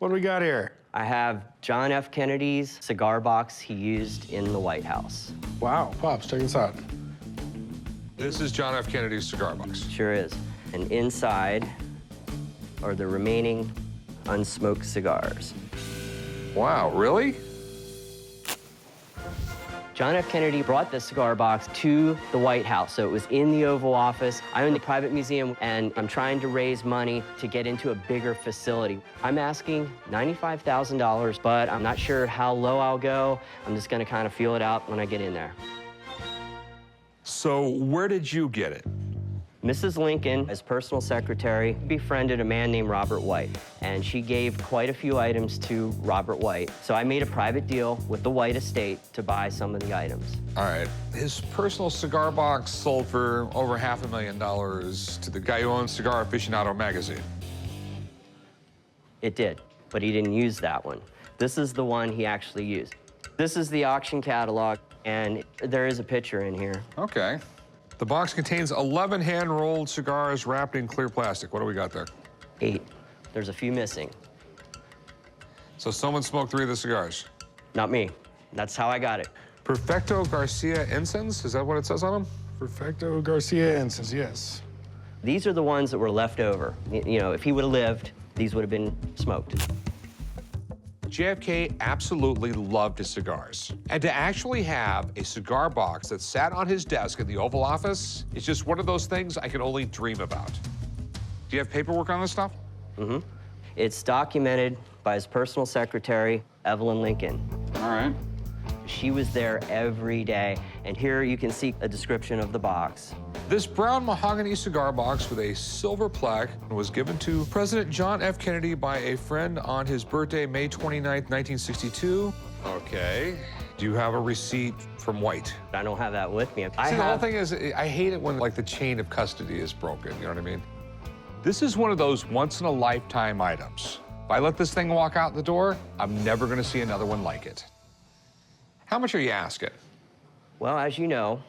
What do we got here? I have John F. Kennedy's cigar box he used in the White House. Wow, Pops, check this out. This is John F. Kennedy's cigar box. Sure is. And inside are the remaining unsmoked cigars. Wow, really? John F. Kennedy brought this cigar box to the White House, so it was in the Oval Office. I own the private museum, and I'm trying to raise money to get into a bigger facility. I'm asking $95,000, but I'm not sure how low I'll go. I'm just gonna kind of feel it out when I get in there. So where did you get it? Mrs. Lincoln, as personal secretary, befriended a man named Robert White, and she gave quite a few items to Robert White. So I made a private deal with the White estate to buy some of the items. All right. His personal cigar box sold for over $500,000 to the guy who owns Cigar Aficionado magazine. It did, but he didn't use that one. This is the one he actually used. This is the auction catalog, and there is a picture in here. Okay. The box contains 11 hand-rolled cigars wrapped in clear plastic. What do we got there? 8. There's a few missing. So someone smoked 3 of the cigars. Not me. That's how I got it. Perfecto Garcia incense? Is that what it says on them? Perfecto Garcia incense, yes. These are the ones that were left over. You know, if he would have lived, these would have been smoked. JFK absolutely loved his cigars. And to actually have a cigar box that sat on his desk in the Oval Office is just one of those things I can only dream about. Do you have paperwork on this stuff? Mm-hmm. It's documented by his personal secretary, Evelyn Lincoln. All right. She was there every day, and here you can see a description of the box. This brown mahogany cigar box with a silver plaque was given to President John F. Kennedy by a friend on his birthday, May 29th, 1962. Okay. Do you have a receipt from White? I don't have that with me. See, the whole thing is, I hate it when, like, the chain of custody is broken, you know what I mean? This is one of those once-in-a-lifetime items. If I let this thing walk out the door, I'm never gonna see another one like it. How much are you asking? Well, as you know,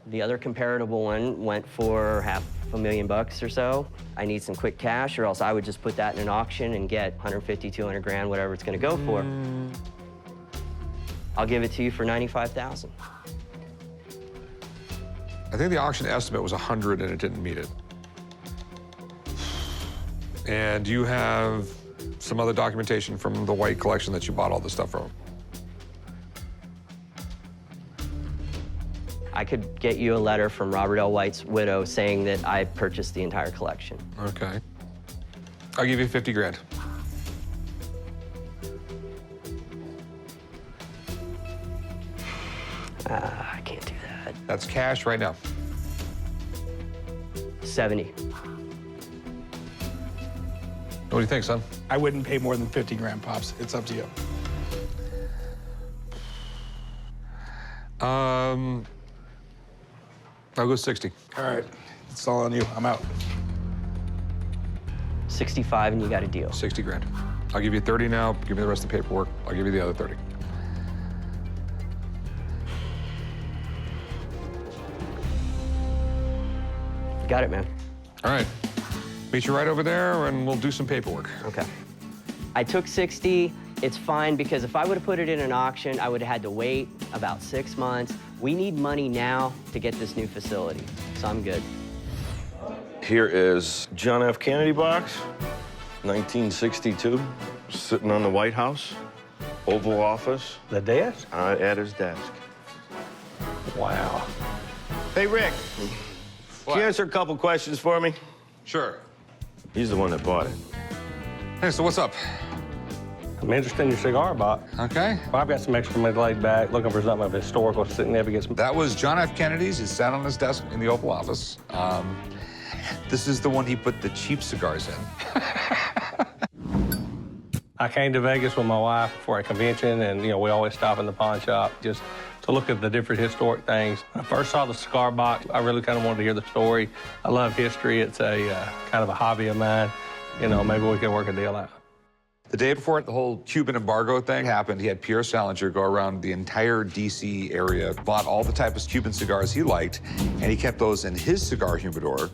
the other comparable one went for $500,000 or so. I need some quick cash, or else I would just put that in an auction and get 150, 200 grand, whatever it's gonna go for. I'll give it to you for $95,000. I think the auction estimate was 100 and it didn't meet it. And you have some other documentation from the White collection that you bought all this stuff from. I could get you a letter from Robert L. White's widow saying that I purchased the entire collection. Okay. I'll give you 50 grand. I can't do that. That's cash right now. 70. What do you think, son? I wouldn't pay more than 50 grand, Pops. It's up to you. I'll go 60. All right, it's all on you. I'm out. 65 and you got a deal. 60 grand. I'll give you 30 now. Give me the rest of the paperwork. I'll give you the other 30. Got it, man. All right. Meet you right over there, and we'll do some paperwork. Okay. I took 60. It's fine, because if I would have put it in an auction, I would have had to wait about 6 months. We need money now to get this new facility, so I'm good. Here is John F. Kennedy box, 1962, sitting on the White House, Oval Office. The desk? At his desk. Wow. Hey, Rick, can you answer a couple questions for me? Sure. He's the one that bought it. Hey, so what's up? I'm interested in your cigar box. Okay. Well, I've got some extra money laid back, looking for something of historical significance. That was John F. Kennedy's. It sat on his desk in the Oval Office. This is the one he put the cheap cigars in. I came to Vegas with my wife for a convention, and, you know, we always stop in the pawn shop just to look at the different historic things. When I first saw the cigar box, I really kind of wanted to hear the story. I love history. It's a kind of a hobby of mine. You know, maybe we can work a deal out. The day before the whole Cuban embargo thing happened, he had Pierre Salinger go around the entire D.C. area, bought all the types of Cuban cigars he liked, and he kept those in his cigar humidor.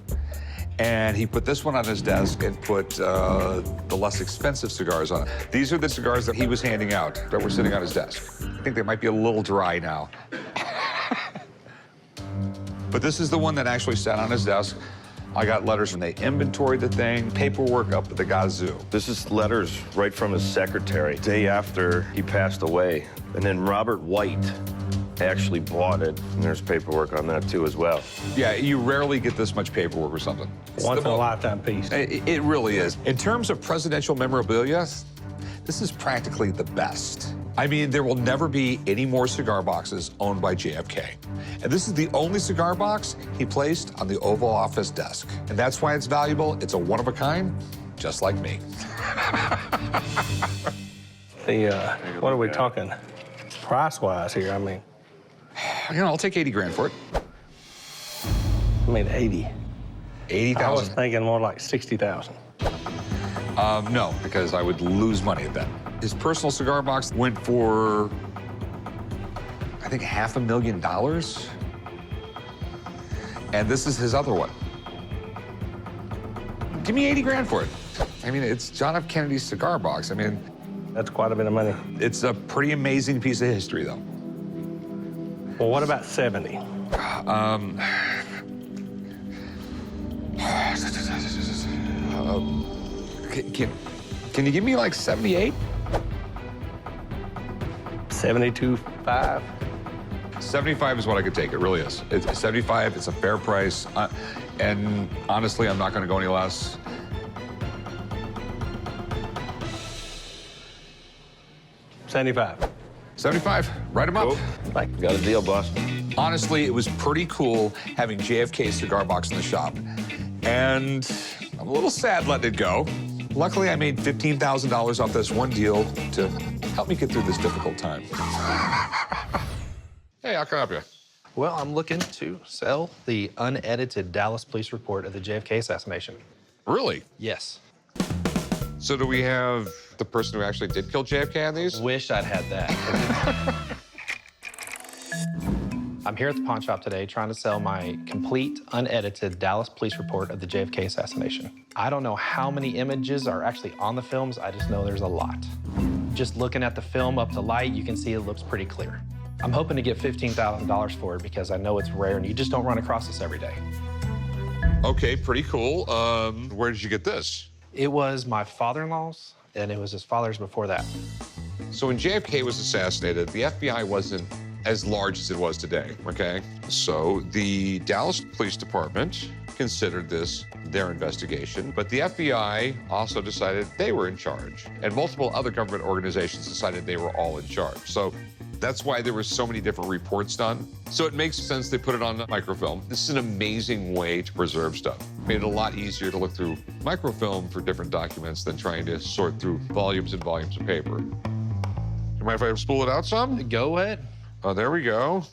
And he put this one on his desk and put the less expensive cigars on it. These are the cigars that he was handing out that were sitting on his desk. I think they might be a little dry now. But this is the one that actually sat on his desk. I got letters when they inventoried the thing, paperwork up at the gazoo. This is letters right from his secretary, day after he passed away. And then Robert White actually bought it, and there's paperwork on that too as well. Yeah, you rarely get this much paperwork or something. Once in a lifetime piece. It really is. In terms of presidential memorabilia, this is practically the best. I mean, there will never be any more cigar boxes owned by JFK. And this is the only cigar box he placed on the Oval Office desk. And that's why it's valuable. It's a one-of-a-kind, just like me. What are we talking price-wise here? I mean, You know, I'll take 80 grand for it. 80. 80,000. I was thinking more like 60,000. No, because I would lose money at that. His personal cigar box went for, I think, $500,000. And this is his other one. Give me 80 grand for it. I mean, it's John F. Kennedy's cigar box. I mean, That's quite a bit of money. it's a pretty amazing piece of history, though. Well, what about 70? Can you give me like 78? 72.5? 75 is what I could take. It really is. It's 75. It's a fair price. And honestly, I'm not going to go any less. $75. 75. Write them up. Like, Got a deal, boss. Honestly, it was pretty cool having JFK's cigar box in the shop. And I'm a little sad letting it go. Luckily, I made $15,000 off this one deal to help me get through this difficult time. Hey, how can I help you? Well, I'm looking to sell the unedited Dallas police report of the JFK assassination. Really? Yes. So do we have the person who actually did kill JFK on these? Wish I'd had that. I'm here at the pawn shop today trying to sell my complete, unedited Dallas police report of the JFK assassination. I don't know how many images are actually on the films, I just know there's a lot. Just looking at the film up to light, you can see it looks pretty clear. I'm hoping to get $15,000 for it because I know it's rare and you just don't run across this every day. Okay, pretty cool. Where did you get this? It was my father-in-law's, and it was his father's before that. So when JFK was assassinated, the FBI wasn't as large as it was today, okay? So the Dallas Police Department considered this their investigation, but the FBI also decided they were in charge, and multiple other government organizations decided they were all in charge. So that's why there were so many different reports done. So it makes sense they put it on microfilm. This is an amazing way to preserve stuff. Made it a lot easier to look through microfilm for different documents than trying to sort through volumes and volumes of paper. You mind if I spool it out some? Go ahead. Oh, there we go.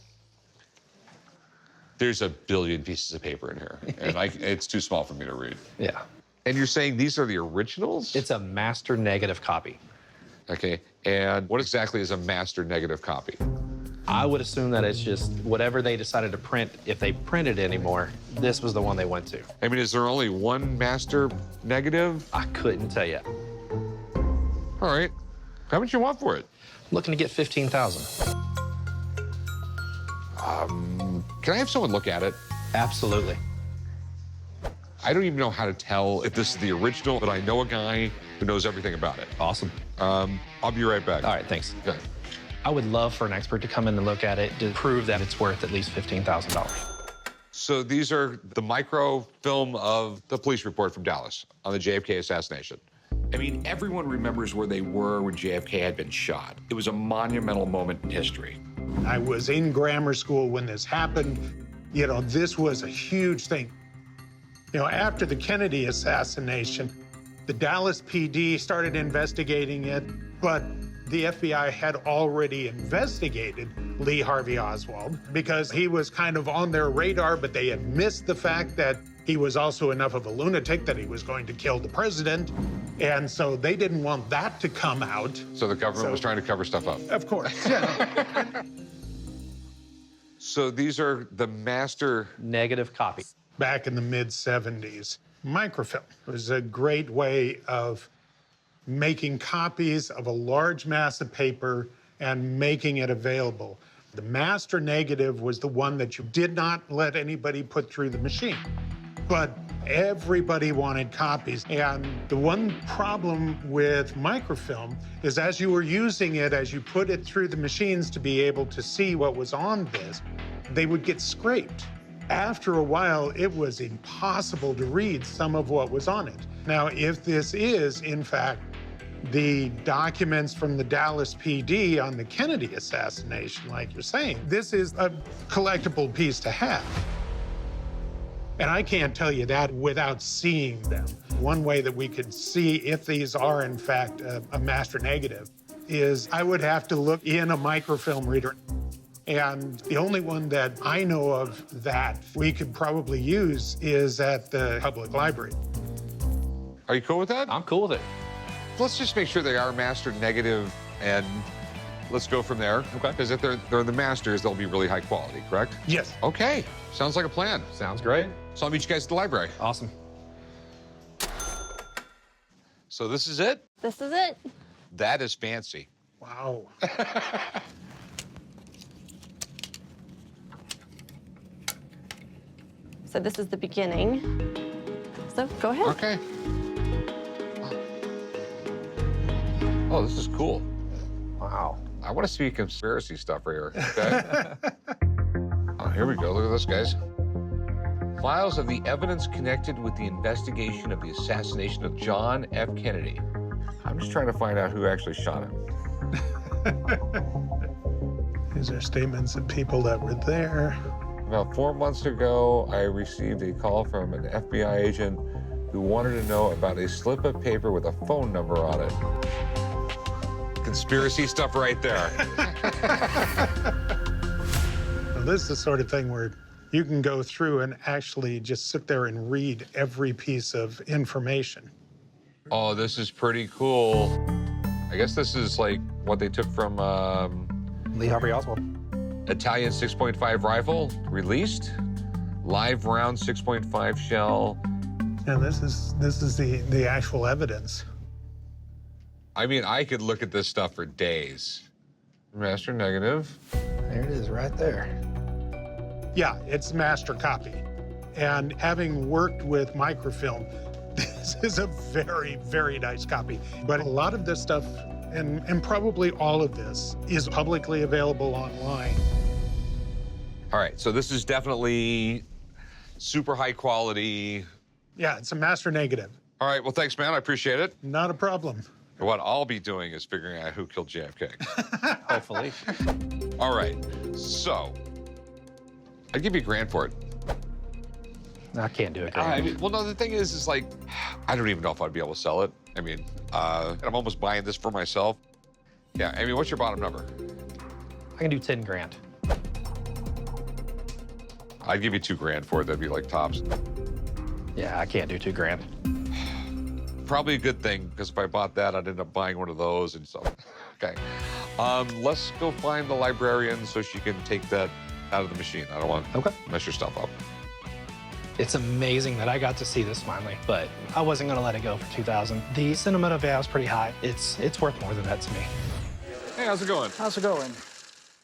There's a billion pieces of paper in here, and it's too small for me to read. Yeah. And you're saying these are the originals? It's a master negative copy. Okay, and what exactly is a master negative copy? I would assume that it's just whatever they decided to print, if they printed anymore, this was the one they went to. I mean, is there only one master negative? I couldn't tell you. All right. How much you want for it? Looking to get $15,000. Can I have someone look at it? Absolutely. I don't even know how to tell if this is the original, but I know a guy who knows everything about it. Awesome. I'll be right back. All right, thanks. Okay. I would love for an expert to come in and look at it to prove that it's worth at least $15,000. So these are the microfilm of the police report from Dallas on the JFK assassination. I mean, everyone remembers where they were when JFK had been shot. It was a monumental moment in history. I was in grammar school when this happened. You know, this was a huge thing. You know, after the Kennedy assassination, the Dallas PD started investigating it, but the FBI had already investigated Lee Harvey Oswald because he was kind of on their radar, but they had missed the fact that he was also enough of a lunatic that he was going to kill the president. And so they didn't want that to come out. So the government was trying to cover stuff up. Of course, yeah. So these are the master. Negative copy. Back in the mid-70s, microfilm. It was a great way of making copies of a large mass of paper and making it available. The master negative was the one that you did not let anybody put through the machine. But everybody wanted copies. And the one problem with microfilm is as you were using it, as you put it through the machines to be able to see what was on this, they would get scraped. After a while, it was impossible to read some of what was on it. Now, if this is, in fact, the documents from the Dallas PD on the Kennedy assassination, like you're saying, this is a collectible piece to have. And I can't tell you that without seeing them. One way that we could see if these are, in fact, a master negative is I would have to look in a microfilm reader. And the only one that I know of that we could probably use is at the public library. Are you cool with that? I'm cool with it. Let's just make sure they are master negative, and let's go from there. Okay. Because if they're the masters, they'll be really high quality, correct? Yes. Okay. Sounds like a plan. Sounds great. So I'll meet you guys at the library. Awesome. So this is it? This is it. That is fancy. Wow. So this is the beginning. So go ahead. Okay. Oh, this is cool. Wow. I want to see conspiracy stuff right here, okay? Oh, here we go. Look at this, guys. Files of the evidence connected with the investigation of the assassination of John F. Kennedy. I'm just trying to find out who actually shot him. These are statements of people that were there. About 4 months ago, I received a call from an FBI agent who wanted to know about a slip of paper with a phone number on it. Conspiracy stuff right there. Now, this is the sort of thing where you can go through and actually just sit there and read every piece of information. Oh, this is pretty cool. I guess this is like what they took from Lee Harvey Oswald. Italian 6.5 rifle, released. Live round 6.5 shell. And this is the actual evidence. I mean, I could look at this stuff for days. Master negative. There it is, right there. Yeah, it's master copy. And having worked with microfilm, this is a very, very nice copy. But a lot of this stuff, and probably all of this, is publicly available online. All right, so this is definitely super high quality. Yeah, it's a master negative. All right, well, thanks, man. I appreciate it. Not a problem. What I'll be doing is figuring out who killed JFK. Hopefully. All right, so I'd give you $1,000 for it. I can't do it. I mean, well, no, the thing is like, I don't even know if I'd be able to sell it. I mean, I'm almost buying this for myself. Yeah, I mean, what's your bottom number? I can do 10 grand. I'd give you $2,000 for it. That'd be like tops. Yeah, I can't do 2 grand. Probably a good thing, because if I bought that, I'd end up buying one of those. And so, okay. Let's go find the librarian so she can take that out of the machine. I don't want to mess your stuff up. It's amazing that I got to see this finally, but I wasn't gonna let it go for 2,000. The sentimental value is pretty high. It's worth more than that to me. Hey, how's it going? How's it going?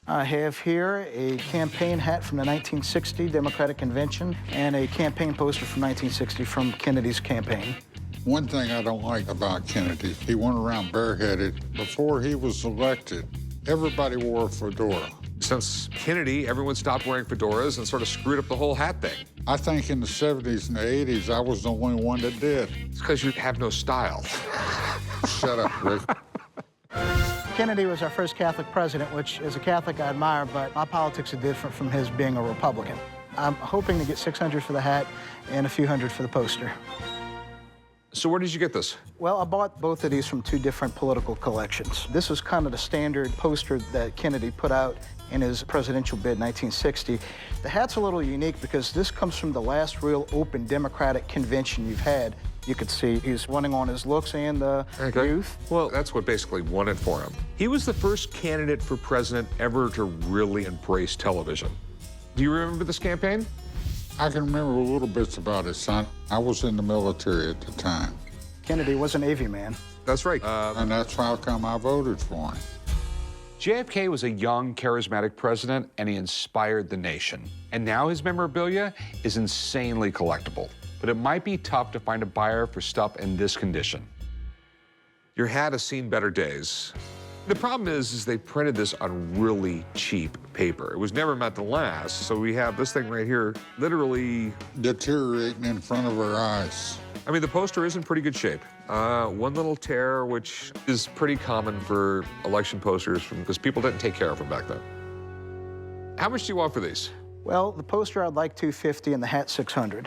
I have here a campaign hat from the 1960 Democratic Convention and a campaign poster from 1960 from Kennedy's campaign. One thing I don't like about Kennedy, he went around bareheaded. Before he was elected, everybody wore a fedora. Since Kennedy, everyone stopped wearing fedoras and sort of screwed up the whole hat thing. I think in the 70s and the 80s, I was the only one that did. It's because you have no style. Shut up, Rick. Kennedy was our first Catholic president, which as a Catholic I admire, but my politics are different from his being a Republican. I'm hoping to get $600 for the hat and a few hundred for the poster. So where did you get this? Well, I bought both of these from 2 different political collections. This was kind of the standard poster that Kennedy put out in his presidential bid in 1960. The hat's a little unique because this comes from the last real open Democratic convention you've had. You could see he's running on his looks and the youth. Well, that's what basically won it for him. He was the first candidate for president ever to really embrace television. Do you remember this campaign? I can remember little bits about his son. I was in the military at the time. Kennedy was a Navy man. That's right. And that's how come I voted for him. JFK was a young, charismatic president, and he inspired the nation. And now his memorabilia is insanely collectible. But it might be tough to find a buyer for stuff in this condition. Your hat has seen better days. The problem is they printed this on really cheap paper. It was never meant to last, so we have this thing right here literally Deteriorating in front of our eyes. I mean, the poster is in pretty good shape. One little tear, which is pretty common for election posters because people didn't take care of them back then. How much do you want for these? Well, the poster I'd like $250 and the hat $600.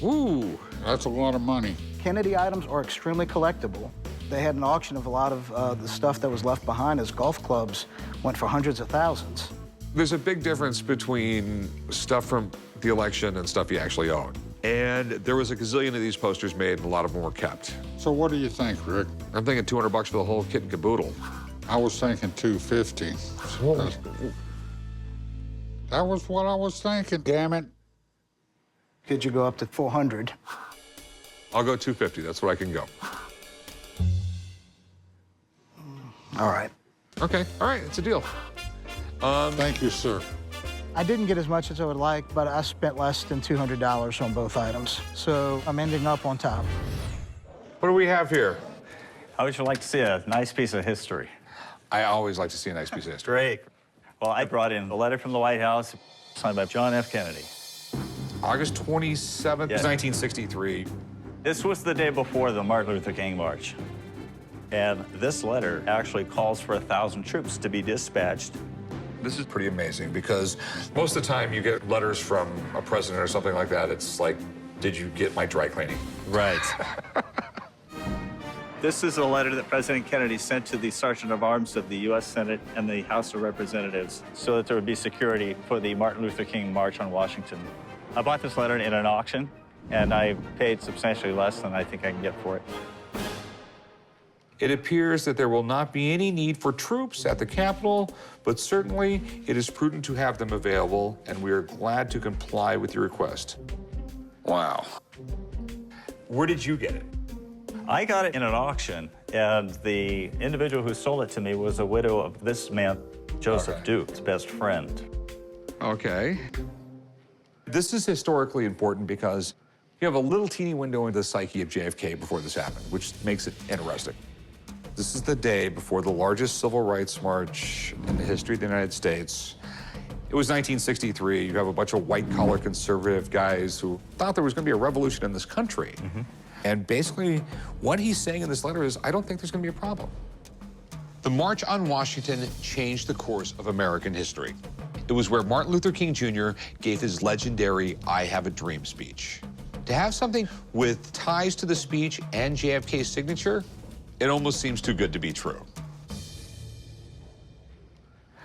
Ooh. That's a lot of money. Kennedy items are extremely collectible. They had an auction of a lot of the stuff that was left behind as golf clubs went for hundreds of thousands. There's a big difference between stuff from the election and stuff you actually own. And there was a gazillion of these posters made, and a lot of them were kept. So what do you think, Rick? I'm thinking $200 for the whole kit and caboodle. I was thinking $250. That was what I was thinking, damn it. Could you go up to $400? I'll go $250. That's what I can go. All right. Okay. All right. It's a deal. Thank you, sir. I didn't get as much as I would like, but I spent less than $200 on both items. So I'm ending up on top. What do we have here? How would you like to see a nice piece of history? I always like to see a nice piece of history. Great. Well, I brought in a letter from the White House signed by John F. Kennedy. August 27th, Yes. 1963. This was the day before the Martin Luther King March. And this letter actually calls for 1,000 troops to be dispatched. This is pretty amazing because most of the time you get letters from a president or something like that, it's like, did you get my dry cleaning? Right. This is a letter that President Kennedy sent to the Sergeant of Arms of the U.S. Senate and the House of Representatives so that there would be security for the Martin Luther King March on Washington. I bought this letter in an auction, and I paid substantially less than I think I can get for it. It appears that there will not be any need for troops at the Capitol, but certainly it is prudent to have them available, and we are glad to comply with your request. Wow. Where did you get it? I got it in an auction, and the individual who sold it to me was a widow of this man, Joseph Duke's best friend. Okay. This is historically important because you have a little teeny window into the psyche of JFK before this happened, which makes it interesting. This is the day before the largest civil rights march in the history of the United States. It was 1963. You have a bunch of white-collar conservative guys who thought there was going to be a revolution in this country. And basically, what he's saying in this letter is, I don't think there's going to be a problem. The March on Washington changed the course of American history. It was where Martin Luther King Jr. gave his legendary I Have a Dream speech. To have something with ties to the speech and JFK's signature, it almost seems too good to be true.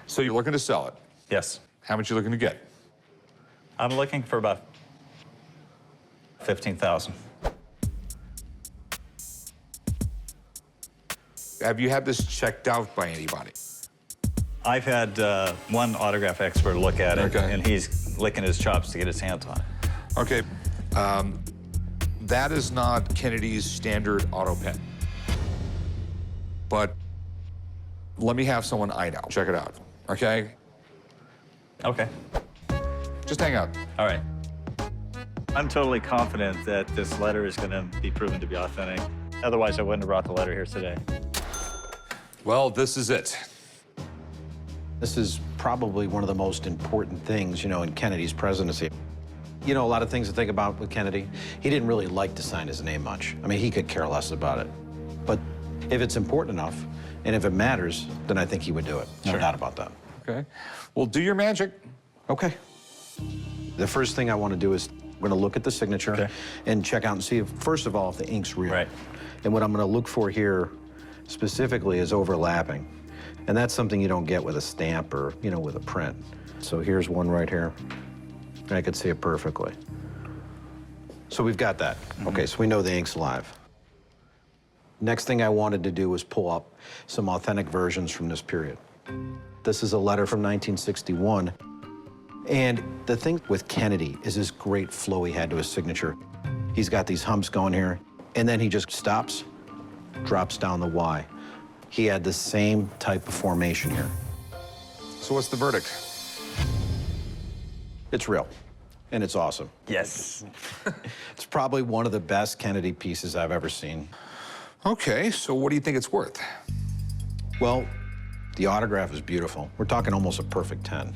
So you're looking to sell it? Yes. How much are you looking to get? I'm looking for about $15,000. Have you had this checked out by anybody? I've had one autograph expert look at it, Okay. and he's licking his chops to get his hands on it. Okay. That is not Kennedy's standard auto pen. But let me have someone I know check it out, okay? Okay. Just hang out. All right. I'm totally confident that this letter is going to be proven to be authentic. Otherwise, I wouldn't have brought the letter here today. Well, this is it. This is probably one of the most important things, in Kennedy's presidency. A lot of things to think about with Kennedy. He didn't really like to sign his name much. I mean, he could care less about it. But if it's important enough, and if it matters, then I think he would do it. No doubt about that. Okay. Well, do your magic. Okay. The first thing I want to do is we're going to look at the signature and check out and see, first of all, if the ink's real. Right. And what I'm going to look for here specifically is overlapping. And that's something you don't get with a stamp or, with a print. So here's one right here. And I could see it perfectly. So we've got that. Okay, so we know the ink's live. Next thing I wanted to do was pull up some authentic versions from this period. This is a letter from 1961. And the thing with Kennedy is this great flow he had to his signature. He's got these humps going here, and then he just stops, drops down the Y. He had the same type of formation here. So what's the verdict? It's real, and it's awesome. Yes. It's probably one of the best Kennedy pieces I've ever seen. Okay, so what do you think it's worth? Well, the autograph is beautiful. We're talking almost a perfect 10,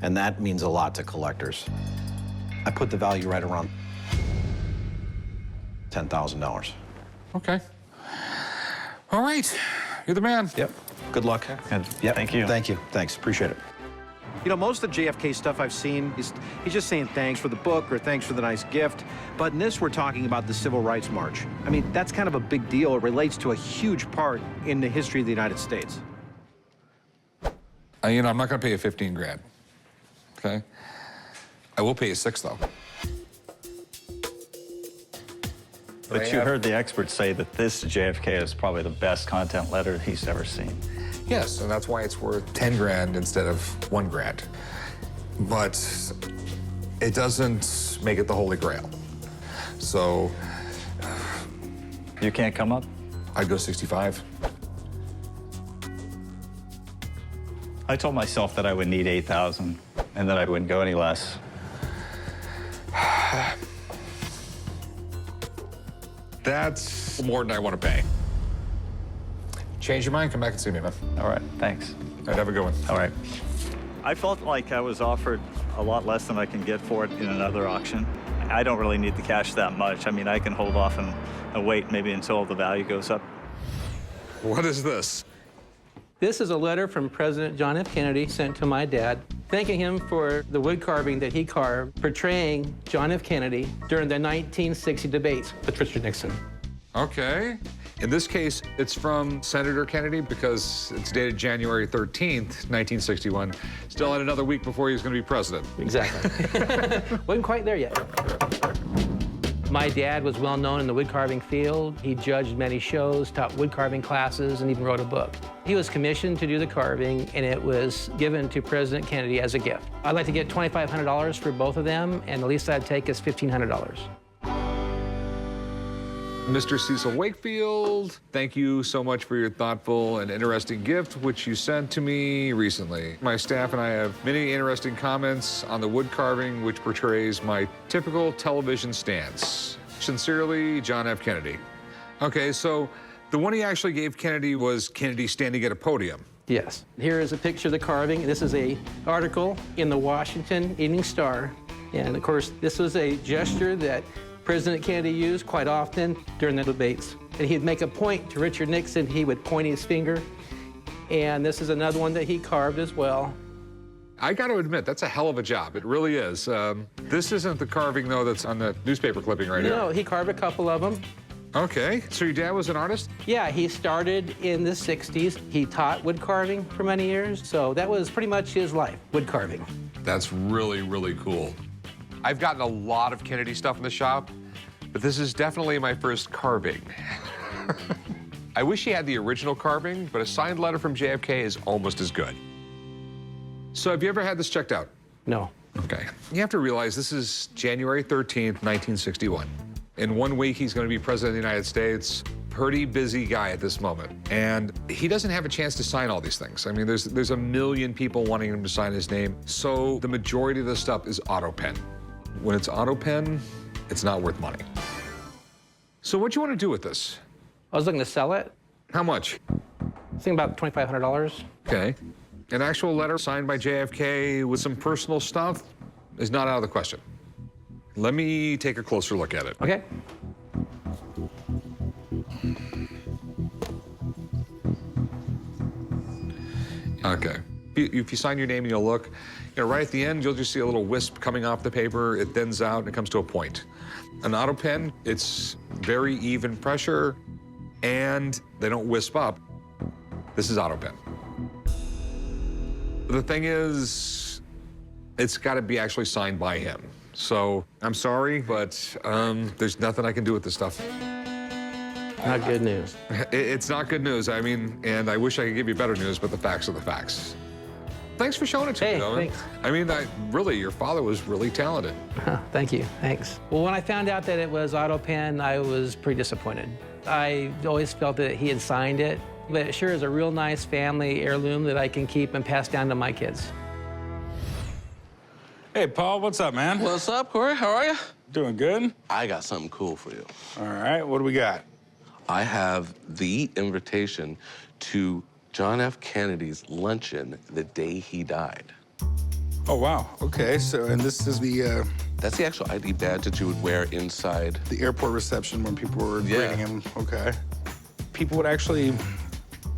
and that means a lot to collectors. I put the value right around $10,000. Okay. All right, you're the man. Yep. Good luck. Yep. Thank you. Thank you. Thanks. Appreciate it. You know, most of the JFK stuff I've seen is he's just saying thanks for the book or thanks for the nice gift. But in this, we're talking about the Civil Rights March. I mean, that's kind of a big deal. It relates to a huge part in the history of the United States. You know, I'm not going to pay you 15 grand. Okay. I will pay you 6 though. But you heard the experts say that this JFK is probably the best content letter he's ever seen. Yes, and that's why it's worth 10 grand instead of 1 grand. But it doesn't make it the Holy Grail. So You can't come up? I'd go 65. I told myself that I would need 8,000 and that I wouldn't go any less. That's more than I want to pay. Change your mind, come back and see me, man. All right, thanks. All right, have a good one. All right. I felt like I was offered a lot less than I can get for it in another auction. I don't really need the cash that much. I mean, I can hold off and wait maybe until the value goes up. What is this? This is a letter from President John F. Kennedy sent to my dad, thanking him for the wood carving that he carved, portraying John F. Kennedy during the 1960 debates with Richard Nixon. Okay. In this case, it's from Senator Kennedy because it's dated January 13th, 1961. Still had another week before he was going to be president. Exactly. Wasn't quite there yet. My dad was well known in the wood carving field. He judged many shows, taught wood carving classes, and even wrote a book. He was commissioned to do the carving, and it was given to President Kennedy as a gift. I'd like to get $2,500 for both of them, and the least I'd take is $1,500. Mr. Cecil Wakefield, thank you so much for your thoughtful and interesting gift, which you sent to me recently. My staff and I have many interesting comments on the wood carving, which portrays my typical television stance. Sincerely, John F. Kennedy. Okay, so the one he actually gave Kennedy was Kennedy standing at a podium. Yes. Here is a picture of the carving. This is an article in the Washington Evening Star. And of course, this was a gesture that President Kennedy used quite often during the debates. And he'd make a point to Richard Nixon, he would point his finger. And this is another one that he carved as well. I got to admit, that's a hell of a job. It really is. This isn't the carving, though, that's on the newspaper clipping right here. No, he carved a couple of them. Okay, so your dad was an artist? Yeah, he started in the 60s. He taught wood carving for many years, so that was pretty much his life, wood carving. That's really, really cool. I've gotten a lot of Kennedy stuff in the shop, but this is definitely my first carving. I wish he had the original carving, but a signed letter from JFK is almost as good. So have you ever had this checked out? No. Okay. You have to realize this is January 13th, 1961. In 1 week, he's going to be president of the United States. Pretty busy guy at this moment. And he doesn't have a chance to sign all these things. I mean, there's a million people wanting him to sign his name. So the majority of the stuff is auto pen. When it's auto pen, it's not worth money. So what do you want to do with this? I was looking to sell it. How much? I think about $2,500. Okay. An actual letter signed by JFK with some personal stuff is not out of the question. Let me take a closer look at it. Okay. Okay. If you sign your name and you'll look, right at the end, you'll just see a little wisp coming off the paper. It thins out and it comes to a point. An auto pen, it's very even pressure and they don't wisp up. This is auto pen. The thing is, it's got to be actually signed by him. So I'm sorry, but there's nothing I can do with this stuff. Not good news. It's not good news. I mean, and I wish I could give you better news, but the facts are the facts. Thanks for showing it to me, Hey, though. thanks. I mean, really, your father was really talented. Thank you, thanks. Well, when I found out that it was auto pen, I was pretty disappointed. I always felt that he had signed it, but it sure is a real nice family heirloom that I can keep and pass down to my kids. Hey, Paul, what's up, man? What's up, Corey? How are you? Doing good? I got something cool for you. All right, what do we got? I have the invitation to John F. Kennedy's luncheon the day he died. Oh, wow. Okay, so, and this is the That's the actual ID badge that you would wear inside. the airport reception when people were greeting him. Okay. People would actually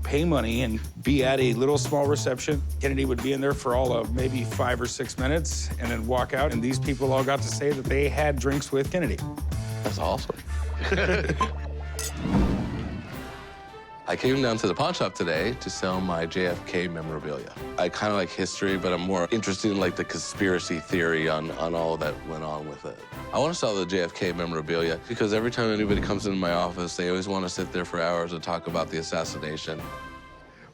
pay money and be at a little small reception. Kennedy would be in there for all of maybe 5 or 6 minutes and then walk out, and these people all got to say that they had drinks with Kennedy. That's awesome. I came down to the pawn shop today to sell my JFK memorabilia. I kind of like history, but I'm more interested in like the conspiracy theory on all that went on with it. I want to sell the JFK memorabilia because every time anybody comes into my office, they always want to sit there for hours and talk about the assassination.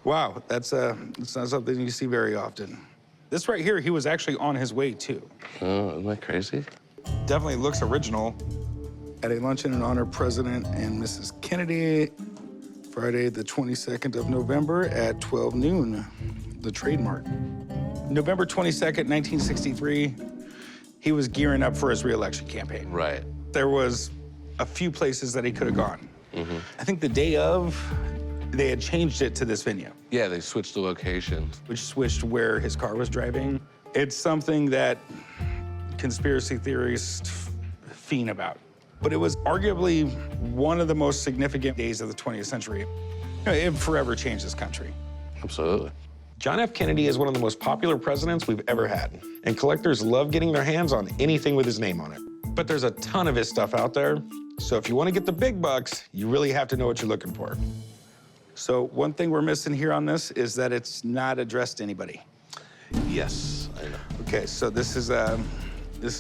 Wow, that's not something you see very often. This right here, he was actually on his way to. Oh, isn't that crazy? Definitely looks original. At a luncheon in honor of President and Mrs. Kennedy, Friday, the 22nd of November at 12 noon, the trademark. November 22nd, 1963, he was gearing up for his re-election campaign. Right. There was a few places that he could have gone. I think the day of, they had changed it to this venue. Yeah, they switched the location. Which switched where his car was driving. It's something that conspiracy theorists fiend about. But it was arguably one of the most significant days of the 20th century. It forever changed this country. Absolutely. John F. Kennedy is one of the most popular presidents we've ever had, and collectors love getting their hands on anything with his name on it. But there's a ton of his stuff out there, so if you want to get the big bucks, you really have to know what you're looking for. So one thing we're missing here on this is that it's not addressed to anybody. Yes, I know. Okay, so this is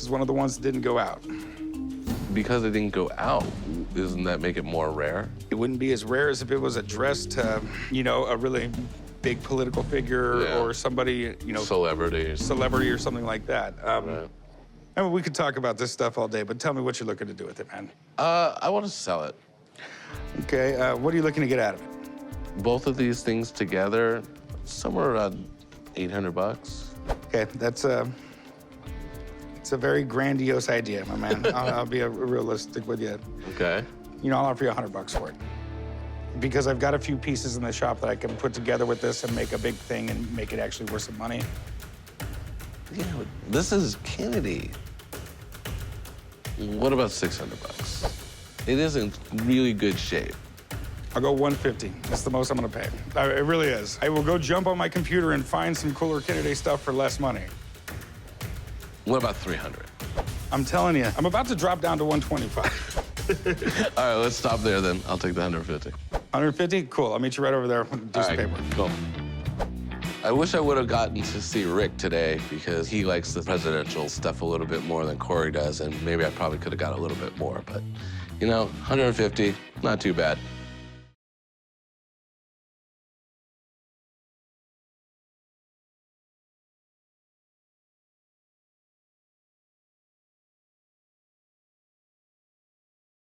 one of the ones that didn't go out. Because it didn't go out, doesn't that make it more rare? It wouldn't be as rare as if it was addressed to, a really big political figure or somebody, Celebrity or something like that. Right. I mean, we could talk about this stuff all day, but tell me what you're looking to do with it, man. I want to sell it. Okay, what are you looking to get out of it? Both of these things together, somewhere around 800 bucks. Okay, it's a very grandiose idea, my man. I'll be realistic with you. Okay. I'll offer you $100 for it. Because I've got a few pieces in the shop that I can put together with this and make a big thing and make it actually worth some money. Yeah, but this is Kennedy. What about 600 bucks? It is in really good shape. I'll go 150. That's the most I'm gonna pay. It really is. I will go jump on my computer and find some cooler Kennedy stuff for less money. What about 300? I'm telling you, I'm about to drop down to 125. All right, let's stop there then. I'll take the 150. 150? Cool. I'll meet you right over there. Do some paperwork. Cool. I wish I would have gotten to see Rick today because he likes the presidential stuff a little bit more than Corey does, and maybe I probably could have got a little bit more, but 150, not too bad.